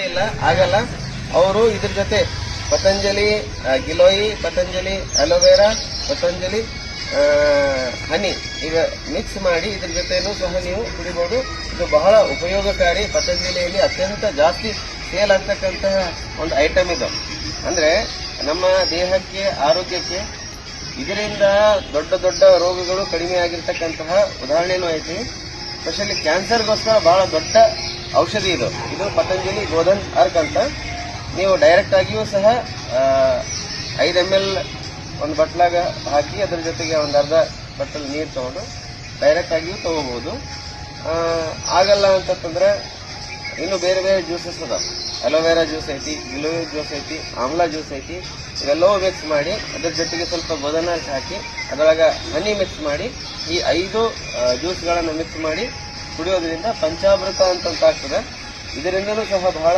ಇಲ್ಲ ಆಗಲ್ಲ. ಅವರು ಇದ್ರ ಜೊತೆ ಪತಂಜಲಿ ಗಿಲೋಯಿ, ಪತಂಜಲಿ ಅಲೋವೆರಾ, ಪತಂಜಲಿ ಹನಿ ಈಗ ಮಿಕ್ಸ್ ಮಾಡಿ ಇದ್ರ ಜೊತೆನೂ ಸಹ ನೀವು ಕುಡಿಬಹುದು. ಇದು ಬಹಳ ಉಪಯೋಗಕಾರಿ. ಪತಂಜಲಿಯಲ್ಲಿ ಅತ್ಯಂತ ಜಾಸ್ತಿ ಸೇಲ್ ಆಗ್ತಕ್ಕಂತಹ ಒಂದು ಐಟಮ್ ಇದು. ಅಂದ್ರೆ ನಮ್ಮ ದೇಹಕ್ಕೆ, ಆರೋಗ್ಯಕ್ಕೆ ಇದರಿಂದ ದೊಡ್ಡ ದೊಡ್ಡ ರೋಗಗಳು ಕಡಿಮೆ ಆಗಿರ್ತಕ್ಕಂತಹ ಉದಾಹರಣೆನೂ ಐತಿ. ಸ್ಪೆಷಲಿ ಕ್ಯಾನ್ಸರ್ಗೋಸ್ಕರ ಬಹಳ ದೊಡ್ಡ ಔಷಧಿ ಇದು. ಪತಂಜಲಿ ಗೋಧನ್ ಅರ್ಕ್ ಅಂತ. ನೀವು ಡೈರೆಕ್ಟ್ ಆಗಿಯೂ ಸಹ 5 ml ಒಂದು ಬಟ್ಲಾಗ ಹಾಕಿ ಅದ್ರ ಜೊತೆಗೆ ಒಂದು ಅರ್ಧ ಬಟ್ಟಲ್ ನೀರು ತಗೊಂಡು ಡೈರೆಕ್ಟ್ ಆಗಿಯೂ ತಗೋಬಹುದು. ಆಗಲ್ಲ ಅಂತಂದ್ರೆ ಇನ್ನು ಬೇರೆ ಬೇರೆ ಜ್ಯೂಸಸ್ ಅದ. ಅಲೋವೆರಾ ಜ್ಯೂಸ್ ಐತಿ, ಗಿಲೋಯಿ ಜ್ಯೂಸ್ ಐತಿ, ಆಮ್ಲಾ ಜ್ಯೂಸ್ ಐತಿ. ಇವೆಲ್ಲವೂ ಮಿಕ್ಸ್ ಮಾಡಿ ಅದ್ರ ಜೊತೆಗೆ ಸ್ವಲ್ಪ ಗೋಧನ್ ಅರ್ಕ್ ಹಾಕಿ ಅದರೊಳಗ ಹನಿ ಮಿಕ್ಸ್ ಮಾಡಿ ಈ 5 ಜ್ಯೂಸ್ಗಳನ್ನು ಮಿಕ್ಸ್ ಮಾಡಿ ಕುಡಿಯೋದ್ರಿಂದ ಪಂಚಾಮೃತ ಅಂತ ಆಗ್ತದೆ. ಇದರಿಂದನೂ ಸಹ ಬಹಳ